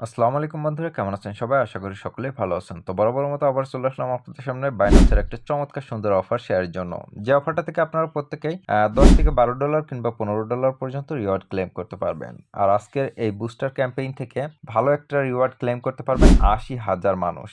আসসালামু আলাইকুম বন্ধুরা, কেমন আছেন সবাই? আশা করি সকলেই ভালো আছেন। তো বরাবরের মতো আবার চলে আসলাম আপনাদের সামনে বাইন্যান্সের একটা চমৎকার সুন্দর অফার শেয়ারের জন্য। যে অফারটা থেকে আপনারা প্রত্যেকেই $10 থেকে $12 কিংবা $15 পর্যন্ত রিওয়ার্ড ক্লেম করতে পারবেন। আর আজকের এই বুস্টার ক্যাম্পেইন থেকে ভালো একটা রিওয়ার্ড ক্লেম করতে পারবেন ৮০,০০০ মানুষ।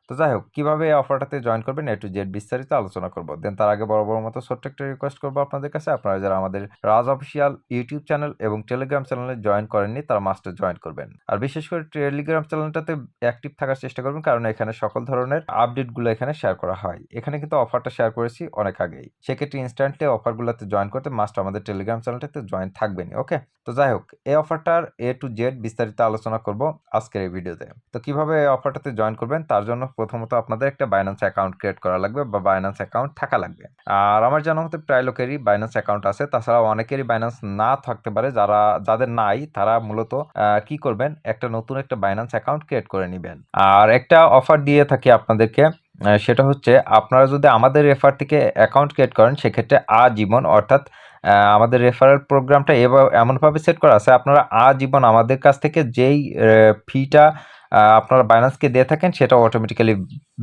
তো যাই হোক, কিভাবে এই অফারটাতে জয়েন করবেন A to Z বিস্তারিত আলোচনা করব। দেন তার আগে বরাবরের মতো ছোট্ট একটা রিকোয়েস্ট করব আপনাদের কাছে, আপনারা যারা আমাদের রাজ অফিসিয়াল ইউটিউব চ্যানেল এবং টেলিগ্রাম চ্যানেলে জয়েন করেননি তারা মাস্ট জয়েন করবেন। আর বিশেষ করে টেলিগ্রাম চ্যানেলটাতে অ্যাক্টিভ থাকার চেষ্টা করবেন, কারণ এখানে সকল ধরনের আপডেটগুলো এখানে শেয়ার করা হয়। এখানে কিন্তু অফারটা শেয়ার করেছি অনেক আগেই। সেক্ষেত্রে ইনস্ট্যান্টলি অফারগুলোতে জয়েন করতে মাস্ট আমাদের টেলিগ্রাম চ্যানেলটাতে জয়েন থাকবেনই। ওকে, তো যাই হোক, এই অফারটার A to Z বিস্তারিত আলোচনা করব আজকের এই ভিডিওতে। তো কিভাবে এই অফারটাতে জয়েন করবেন তার জন্য প্রথমত আপনাদের একটা বাইন্যান্স অ্যাকাউন্ট ক্রিয়েট করা লাগবে বা বাইন্যান্স অ্যাকাউন্ট থাকা লাগবে। আর আমার জানা মতে প্রায় লোকেরই বাইন্যান্স অ্যাকাউন্ট আছে, তাছাড়া অনেকেরই বাইন্যান্স না থাকতে পারে। যাদের নাই তারা মূলত কি করবেন, একটা নতুন একটা বাইন্যান্স অ্যাকাউন্ট ক্রিয়েট করে নেবেন। আর একটা অফার দিয়ে থাকি আপনাদেরকে, সেটা হচ্ছে আপনারা যদি আমাদের রেফার থেকে অ্যাকাউন্ট ক্রিয়েট করেন সেক্ষেত্রে আজীবন, অর্থাৎ আমাদের রেফারেল প্রোগ্রামটা এমনভাবে সেট করা আছে, আপনারা আজীবন আমাদের কাছ থেকে যেই ফিটা আপনারা বাইন্যান্সকে দিয়ে থাকেন সেটা অটোমেটিক্যালি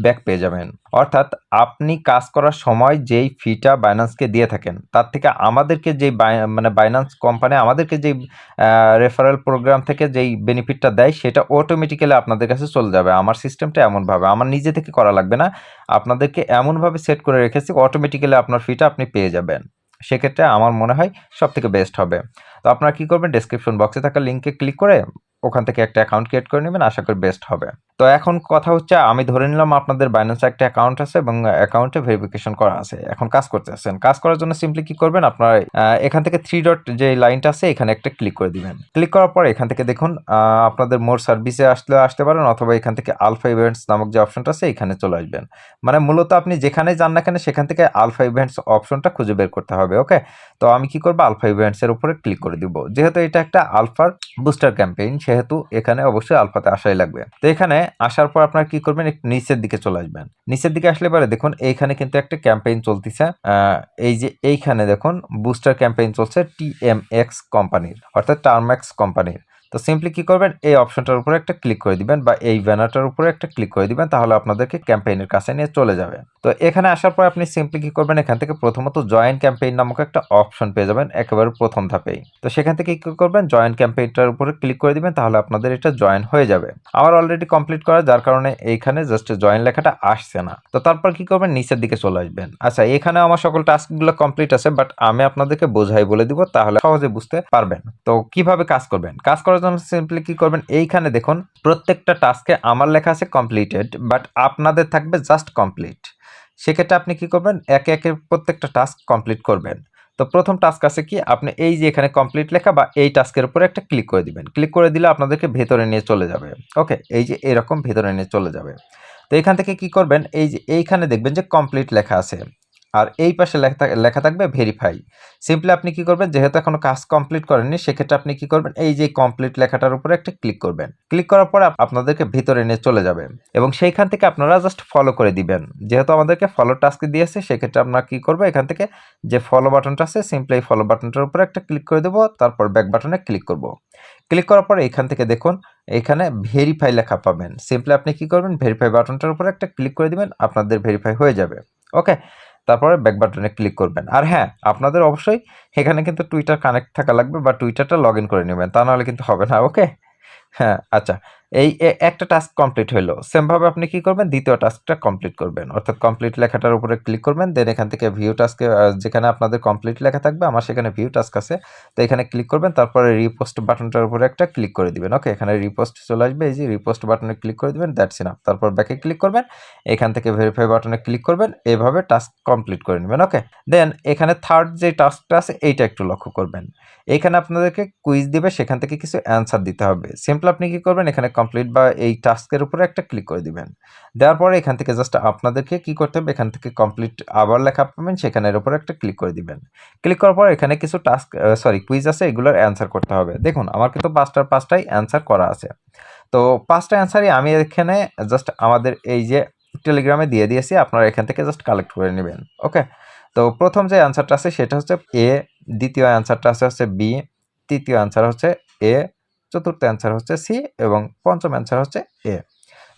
ব্যাক পেয়ে যাবেন। অর্থাৎ আপনি কাজ করার সময় যেই ফিটা বাইন্যান্সকে দিয়ে থাকেন তার থেকে আমাদেরকে যেই বাইন্যান্স কোম্পানি আমাদেরকে যেই রেফারেল প্রোগ্রাম থেকে যেই বেনিফিটটা দেয় সেটা অটোমেটিক্যালি আপনাদের কাছে চলে যাবে। আমার সিস্টেমটা এমনভাবে, আমার নিজে থেকে করা লাগবে না, আপনাদেরকে এমনভাবে সেট করে রেখেছি অটোমেটিক্যালি আপনার ফিটা আপনি পেয়ে যাবেন। সেক্ষেত্রে আমার মনে হয় সবথেকে বেস্ট হবে। তো আপনারা কি করবেন, ডেসক্রিপশন বক্সে থাকা লিঙ্কে ক্লিক করে ওখান থেকে একটা অ্যাকাউন্ট ক্রিয়েট করে নেবেন, আশা করি বেস্ট হবে। তো এখন কথা হচ্ছে, আমি ধরে নিলাম আপনাদের বাইন্যান্সে একটা অ্যাকাউন্ট আছে এবং অ্যাকাউন্টে ভেরিফিকেশন করা আছে, এখন কাজ করতেছেন। কাজ করার জন্য সিম্পলি কি করবেন, আপনারা এখান থেকে 3 ডট যে লাইনটা আছে এখানে একটা ক্লিক করে দিবেন। ক্লিক করার পর এখান থেকে দেখুন আপনাদের মোর সার্ভিসে আসতে পারেন, অথবা এখান থেকে আলফা ইভেন্টস নামক যে অপশনটা আছে এখানে চলে আসবেন। মানে মূলত আপনি যেখানে যান না কেন সেখান থেকে আলফা ইভেন্টস অপশনটা খুঁজে বের করতে হবে। ওকে, তো আমি কি করবো, আলফা ইভেন্টস এর উপরে ক্লিক করে দিব। যেহেতু এটা একটা আলফার বুস্টার ক্যাম্পেইন সেহেতু এখানে অবশ্যই আলফাতে আসাই লাগবে। তো এখানে আসার পর আপনারা কি করবেন, একটু নিচের দিকে চলে আসবেন। নিচের দিকে আসলে পরে দেখুন এইখানে কিন্তু একটা ক্যাম্পেইন চলতেছে। এই যে এইখানে দেখুন বুস্টার ক্যাম্পেইন চলছে TMX কোম্পানির, অর্থাৎ টার্ম্যাক্স কোম্পানির। তো সিম্পলি কি করবেন, এই অপশনটার উপরে একটা ক্লিক করে দিবেন বা এই ব্যানারটার উপরে একটা ক্লিক করে দিবেন, তাহলে আপনাদেরকে ক্যাম্পেইনের কাছে নিয়ে চলে যাবে। তো এখানে আসার পর আপনি সিম্পলি কি করবেন, এখান থেকে প্রথমত জয়েন ক্যাম্পেইন নামক একটা অপশন পেয়ে যাবেন একেবারে প্রথম ধাপেই। তো সেখান থেকে কি করবেন, জয়েন ক্যাম্পেইনটার উপরে ক্লিক করে দিবেন, তাহলে আপনাদের এটা জয়েন হয়ে যাবে। আমার অলরেডি কমপ্লিট করা, যার কারণে এইখানে জাস্ট জয়েন লেখাটা আসছে না। তো তারপর কি করবেন, নিচের দিকে চলে আসবেন। আচ্ছা, এখানে আমার সকল টাস্কগুলো কমপ্লিট আছে, বাট আমি আপনাদেরকে বোঝাই বলে দিব, তাহলে সহজে বুঝতে পারবেন। তো কিভাবে কাজ করবেন, কাজ করার জন্য সিম্পলি কি করবেন, এইখানে দেখুন প্রত্যেকটা টাস্কে আমার লেখা আছে কমপ্লিটেড, বাট আপনাদের থাকবে জাস্ট কমপ্লিট। সেক্ষেত্রে আপনি কি করবেন, একে একে প্রত্যেকটা টাস্ক কমপ্লিট করবেন। তো প্রথম টাস্ক আছে কি, আপনি এই যে এখানে কমপ্লিট লেখা বা এই টাস্কের উপরে একটা ক্লিক করে দিবেন। ক্লিক করে দিলে আপনাদেরকে ভেতরে নিয়ে চলে যাবে। ওকে, এই যে এরকম ভেতরে নিয়ে চলে যাবে। তো এখান থেকে কি করবেন, এই যে এইখানে দেখবেন যে কমপ্লিট লেখা আছে, আর এই পাশে লেখা থাকবে ভেরিফাই। সিম্পলি আপনি কি করবেন, যেহেতু এখনো কাজ কমপ্লিট করেননি সেক্ষেত্রে আপনি কি করবেন, এই যে কমপ্লিট লেখাটার উপরে একটা ক্লিক করবেন। ক্লিক করার পর আপনাদেরকে ভিতরে নিয়ে চলে যাবে এবং সেইখান থেকে আপনারা জাস্ট ফলো করে দিবেন। যেহেতু আমাদেরকে ফলো টাস্ক দিয়েছে সেক্ষেত্রে আমরা কি করবো, এখান থেকে যে ফলো বাটনটা আছে সিম্পলি এই ফলো বাটনটার উপরে একটা ক্লিক করে দেবো, তারপর ব্যাক বাটনে ক্লিক করব। ক্লিক করার পর এখান থেকে দেখুন এখানে ভেরিফাই লেখা পাবেন। সিম্পলি আপনি কি করবেন, ভেরিফাই বাটনটার উপরে একটা ক্লিক করে দিবেন, আপনাদের ভেরিফাই হয়ে যাবে। ওকে, তারপরে ব্যাক বাটনে ক্লিক করবেন। আর হ্যাঁ, আপনাদের অবশ্যই এখানে কিন্তু টুইটার কানেক্ট থাকা লাগবে বা টুইটারটা লগ ইন করে নেবেন, তা নাহলে কিন্তু হবে না। ওকে, হ্যাঁ, আচ্ছা, এই একটা টাস্ক কমপ্লিট হইলো। সেমভাবে আপনি কি করবেন, দ্বিতীয় টাস্কটা কমপ্লিট করবেন, অর্থাৎ কমপ্লিট লেখাটার উপরে ক্লিক করবেন। দেন এখান থেকে ভিউ টাস্কে যেখানে আপনাদের কমপ্লিট লেখা থাকবে, আমার সেখানে ভিউ টাস্ক আছে, তো এখানে ক্লিক করবেন। তারপরে রিপোস্ট বাটনটার উপরে একটা ক্লিক করে দিবেন। ওকে, এখানে রিপোস্ট চলে আসবে, এই যে রিপোস্ট বাটনে ক্লিক করে দিবেন, দ্যাটস ইনাফ। তারপর ব্যাকে ক্লিক করবেন, এখান থেকে ভেরিফাই বাটনে ক্লিক করবেন, এভাবে টাস্ক কমপ্লিট করে নেবেন। ওকে, দেন এখানে থার্ড যে টাস্কটা আছে এইটা একটু লক্ষ্য করবেন। এখানে আপনাদেরকে কুইজ দিবে, সেখান থেকে কিছু অ্যান্সার দিতে হবে। সিম্পল আপনি কি করবেন, এখানে কমপ্লিট বা এই টাস্কের উপরে একটা ক্লিক করে দিবেন। দেওয়ার পরে এখান থেকে জাস্ট আপনাদেরকে কি করতে হবে, এখান থেকে কমপ্লিট আবার লেখা পাবেন, সেখানের উপরে একটা ক্লিক করে দিবেন। ক্লিক করার পর এখানে কিছু কুইজ আছে, এগুলোর অ্যান্সার করতে হবে। দেখুন আমার কিন্তু পাঁচটাই অ্যান্সার করা আছে। তো 5টা অ্যান্সারই আমি এখানে জাস্ট আমাদের এই যে টেলিগ্রামে দিয়ে দিয়েছি, আপনারা এখান থেকে জাস্ট কালেক্ট করে নেবেন। ওকে, তো প্রথম যে অ্যান্সারটা আছে সেটা হচ্ছে এ, দ্বিতীয় অ্যান্সারটা হচ্ছে বি, তৃতীয় অ্যান্সার হচ্ছে এ, চতুর্থ অ্যান্সার হচ্ছে সি এবং পঞ্চম অ্যান্সার হচ্ছে এ।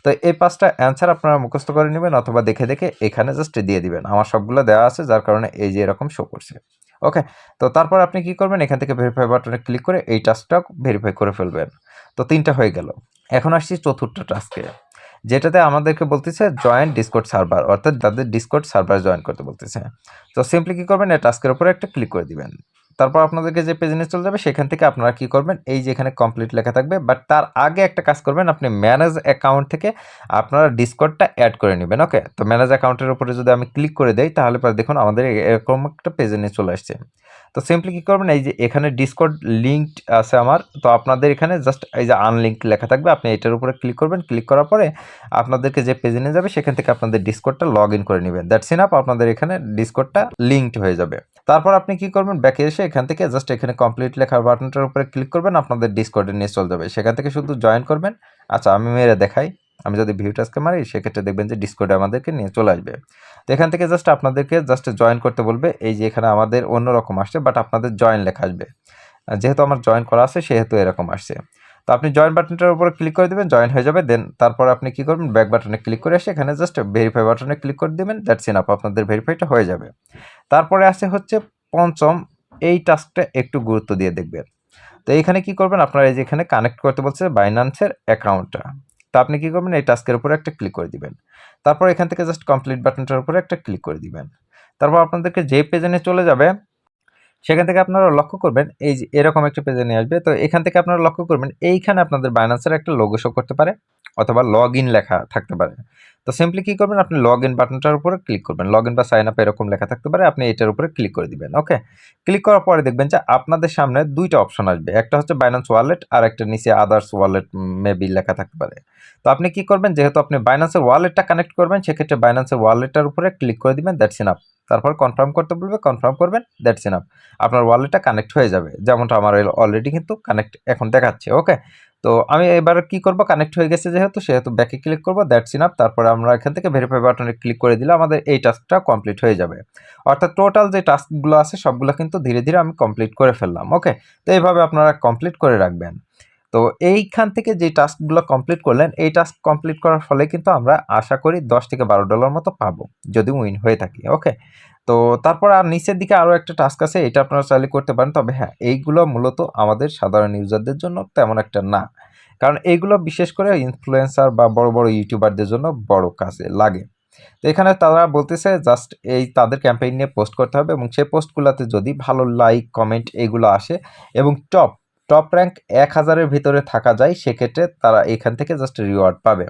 তো এই 5টা অ্যান্সার আপনারা মুখস্থ করে নেবেন অথবা দেখে দেখে এখানে জাস্ট দিয়ে দিবেন। আমার সবগুলো দেওয়া আছে, যার কারণে এই যে এরকম শো করছে। ওকে, তো তারপর আপনি কি করবেন, এখান থেকে ভেরিফাই বাটনে ক্লিক করে এই টাস্কটা ভেরিফাই করে ফেলবেন। তো 3টা হয়ে গেল। এখন আসছি চতুর্থ টাস্কে, যেটাতে আমাদেরকে বলতেছে জয়েন ডিসকর্ড সার্ভার, অর্থাৎ যাদের ডিসকর্ড সার্ভার জয়েন করতে বলতেছে। তো সিম্পলি কি করবেন, এই টাস্কের উপরে একটা ক্লিক করে দিবেন। তারপর আপনাদেরকে যে পেজে নিয়ে চলে যাবে, সেখান থেকে আপনারা কি করবেন, এই যে এখানে কমপ্লিট লেখা থাকবে, বাট তার আগে একটা কাজ করবেন, আপনি ম্যানেজ অ্যাকাউন্ট থেকে আপনারা ডিসকর্ডটা অ্যাড করে নেবেন। ওকে, তো ম্যানেজ অ্যাকাউন্টের উপরে যদি আমি ক্লিক করে দেই, তাহলে পরে দেখুন আমাদের এরকম একটা পেজে নিয়ে চলে আসছে। তো সিম্পলি কি করবেন, এই যে এখানে ডিসকর্ড লিঙ্কড আছে আমার, তো আপনাদের এখানে জাস্ট এই যে আনলিঙ্ক লেখা থাকবে, আপনি এটার উপরে ক্লিক করবেন। ক্লিক করার পরে আপনাদেরকে যে পেজে নিয়ে যাবে, সেখান থেকে আপনাদের ডিসকর্ডটা লগ ইন করে নেবেন। দ্যাটস ইনাফ, আপনাদের এখানে ডিসকর্ডটা লিঙ্কড হয়ে যাবে। তারপর আপনি কি করবেন, ব্যাকে এসে এখান থেকে জাস্ট এখানে কমপ্লিট লেখা বাটনটার উপরে ক্লিক করবেন, আপনাদের ডিসকর্ডে নিয়ে চলে যাবে। সেখান থেকে শুধু জয়েন করবেন। আচ্ছা, আমি মেরে দেখাই, আমি যদি ভিউ টাস্কে মারি, সেক্ষেত্রে দেখবেন যে ডিসকর্ডে আমাদেরকে নিয়ে চলে আসবে। তো এখান থেকে জাস্ট আপনাদেরকে জাস্ট জয়েন করতে বলবে। এই যে এখানে আমাদের অন্যরকম আসছে, বাট আপনাদের জয়েন লেখা আসবে। যেহেতু আমার জয়েন করা আছে, সেহেতু এরকম আসছে। তো আপনি জয়েন বাটনটার উপরে ক্লিক করে দেবেন, জয়েন হয়ে যাবে। দেন তারপর আপনি কি করবেন, ব্যাক বাটনে ক্লিক করে এসে এখানে জাস্ট ভেরিফাই বাটনে ক্লিক করে দেবেন। দ্যাটস ইনাফ, আপনাদের ভেরিফাইটা হয়ে যাবে। তারপরে আসে হচ্ছে পঞ্চম, এই টাস্কটা একটু গুরুত্ব দিয়ে দেখবেন। তো এইখানে কি করবেন, আপনারা এই যে এখানে কানেক্ট করতে বলছে বাইন্যান্সের অ্যাকাউন্টটা। তো আপনি কি করবেন, এই টাস্কের উপরে একটা ক্লিক করে দিবেন। তারপর এখান থেকে জাস্ট কমপ্লিট বাটনটার উপরে একটা ক্লিক করে দিবেন। তারপর আপনাদেরকে যে পেজে নিয়ে চলে যাবে, সেখান থেকে আপনারা লক্ষ্য করবেন এই যে এরকম একটা পেজে নিয়ে আসবে। তো এখান থেকে আপনারা লক্ষ্য করবেন এইখানে আপনাদের বাইন্যান্সের একটা লোগো শো করতে পারে, অথবা লগ ইন লেখা থাকতে পারে। তো সিম্পলি কি করবেন, আপনি লগ ইন বাটনটার উপরে ক্লিক করবেন। লগ ইন বা সাইন আপ এরকম লেখা থাকতে পারে, আপনি এটার উপরে ক্লিক করে দিবেন। ওকে, ক্লিক করার পরে দেখবেন যে আপনাদের সামনে দুইটা অপশন আসবে, একটা হচ্ছে বাইন্যান্স ওয়ালেট আর একটা নিচে আদার্স ওয়ালেট মেবি লেখা থাকতে পারে। তো আপনি কি করবেন, যেহেতু আপনি বাইন্যান্সের ওয়ালেটটা কানেক্ট করবেন, সেক্ষেত্রে বাইন্যান্সের ওয়ালেটটার উপরে ক্লিক করে দিবেন। That's enough. তারপর কনফার্ম করতে বলবে, কনফার্ম করবেন। দ্যাটস ইনাফ, আপনার ওয়ালেটটা কানেক্ট হয়ে যাবে, যেমনটা আমার অলরেডি কিন্তু কানেক্ট এখন দেখাচ্ছে। ওকে, তো আমি এবার কি করব, কানেক্ট হয়ে গেছে সেহেতু ব্যাকে ক্লিক করব। That's enough. তারপরে আমরা এখান থেকে ভেরিফাই বাটনে ক্লিক করে দিলে আমাদের এই টাস্কটা কমপ্লিট হয়ে যাবে। অর্থাৎ টোটাল যে টাস্কগুলো আছে সবগুলো কিন্তু ধীরে ধীরে আমি কমপ্লিট করে ফেললাম। ওকে, তো এইভাবে আপনারা কমপ্লিট করে রাখবেন। তো এইখান থেকে যে টাস্কগুলো কমপ্লিট করলেন, এই টাস্ক কমপ্লিট করার ফলে কিন্তু আমরা আশা করি $10 থেকে $12 মতো পাবো, যদি উইন হয়ে থাকি। ওকে, তো তারপর আর নিচের দিকে আরও একটা টাস্ক আছে, এটা আপনারা চাইলে করতে পারেন। তবে হ্যাঁ, এইগুলো মূলত আমাদের সাধারণ ইউজারদের জন্য তেমন একটা না, কারণ এইগুলো বিশেষ করে ইনফ্লুয়েন্সার বা বড় বড় ইউটিউবারদের জন্য বড় কাজে লাগে। তো এখানে তারা বলতেছে জাস্ট এই তাদের ক্যাম্পেইন নিয়ে পোস্ট করতে হবে, এবং সেই পোস্টগুলোতে যদি ভালো লাইক কমেন্ট এগুলো আসে এবং টপ র্যাঙ্ক 1000-এর ভিতরে থাকা যায়, সেক্ষেত্রে তারা এখান থেকে জাস্ট রিওয়ার্ড পাবে।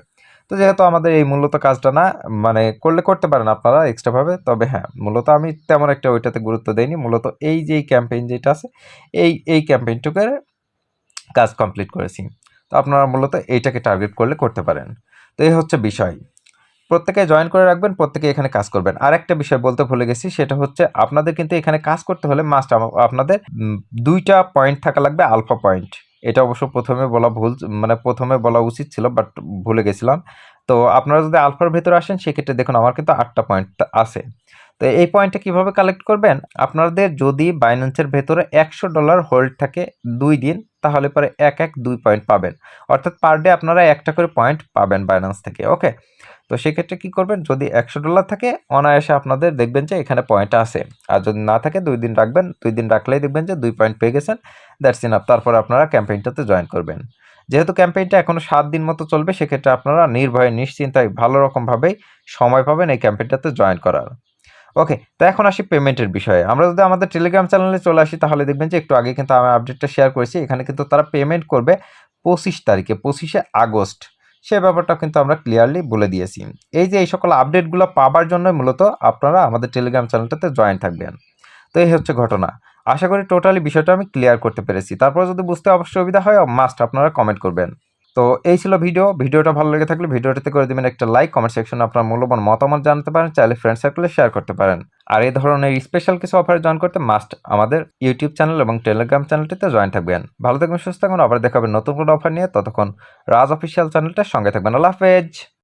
তো যেহেতু আমাদের এই মূলত কাজটা না, মানে করলে করতে পারেন আপনারা এক্সট্রাভাবে। তবে হ্যাঁ, মূলত আমি তেমন একটা ওইটাতে গুরুত্ব দেইনি। মূলত এই যে ক্যাম্পেইন যেটা আছে, এই ক্যাম্পেইনটুকের কাজ কমপ্লিট করেছি। তো আপনারা মূলত এইটাকে টার্গেট করলে করতে পারেন। তো এই হচ্ছে বিষয়। প্রত্যেকে জয়েন করে রাখবেন, প্রত্যেকে এখানে কাজ করবেন। আর একটা বিষয় বলতে ভুলে গেছি, সেটা হচ্ছে আপনাদের কিন্তু এখানে কাজ করতে হলে মাস্ট আপনাদের 2টা পয়েন্ট থাকা লাগবে, আলফা পয়েন্ট। এটা অবশ্য প্রথমে বলা ভুল, মানে প্রথমে বলা উচিত ছিল, বাট ভুলে গেছিলাম। তো আপনারা যদি আলফার ভেতরে আসেন, সেক্ষেত্রে দেখুন আমার কিন্তু 8টা পয়েন্ট আছে। তো এই পয়েন্টটা কিভাবে কালেক্ট করবেন, আপনাদের যদি বাইন্যান্সের ভেতরে $100 হোল্ড থাকে 2 দিন, তাহলে পরে 2 পয়েন্ট পাবেন। অর্থাৎ পার ডে আপনারা একটা করে পয়েন্ট পাবেন বাইন্যান্স থেকে। ওকে, তো সেক্ষেত্রে কি করবেন, যদি $100 থাকে, অনায়াসে আপনাদের দেখবেন যে এখানে পয়েন্ট আছে। আর যদি না থাকে, 2 দিন রাখবেন, 2 দিন রাখলেই দেখবেন যে 2 পয়েন্ট পেয়ে গেছেন। That's enough. তারপর আপনারা ক্যাম্পেইনটাতে জয়েন করবেন। যেহেতু ক্যাম্পেইনটা এখনো 7 দিন মতো চলবে, সেক্ষেত্রে আপনারা নির্ভয়ে নিশ্চিন্তায় ভালো রকমভাবেই সময় পাবেন এই ক্যাম্পেইনটাতে জয়েন করার। ওকে, তো এখন আসি পেমেন্টের বিষয়ে। আমরা যদি আমাদের টেলিগ্রাম চ্যানেলে চলে আসি, তাহলে দেখবেন যে একটু আগে কিন্তু আমি আপডেটটা শেয়ার করেছি। এখানে কিন্তু তারা পেমেন্ট করবে 25 তারিখে, 25শে আগস্ট। সে ব্যাপারটা কিন্তু আমরা ক্লিয়ারলি বলে দিয়েছি। এই যে এই সকল আপডেটগুলো পাবার জন্য মূলত আপনারা আমাদের টেলিগ্রাম চ্যানেলটাতে জয়েন থাকবেন। তো এই হচ্ছে ঘটনা। আশা করি টোটালি বিষয়টা আমি ক্লিয়ার করতে পেরেছি। তারপর যদি বুঝতে অবশ্যই সুবিধা হয়, মাস্ট আপনারা কমেন্ট করবেন। তো এই ছিল ভিডিওটা ভালো লেগে থাকলে ভিডিওটাতে করে দিবেন একটা লাইক, কমেন্ট সেকশনে আপনার মূল্যবান মতামত জানাতে পারেন, চাইলে ফ্রেন্ড সার্কেলে শেয়ার করতে পারেন। আর এই ধরনের স্পেশাল কিছু অফারে জয়েন করতে মাস্ট আমাদের ইউটিউব চ্যানেল এবং টেলিগ্রাম চ্যানেলটিতে জয়েন থাকবেন। ভালো থাকবেন, সুস্থ থাকবেন, আবার দেখাবেন নতুন কোনো অফার নিয়ে। ততক্ষণ রাজ অফিসিয়াল চ্যানেলটার সঙ্গে থাকবেন। আল্লাহ হাফেজ।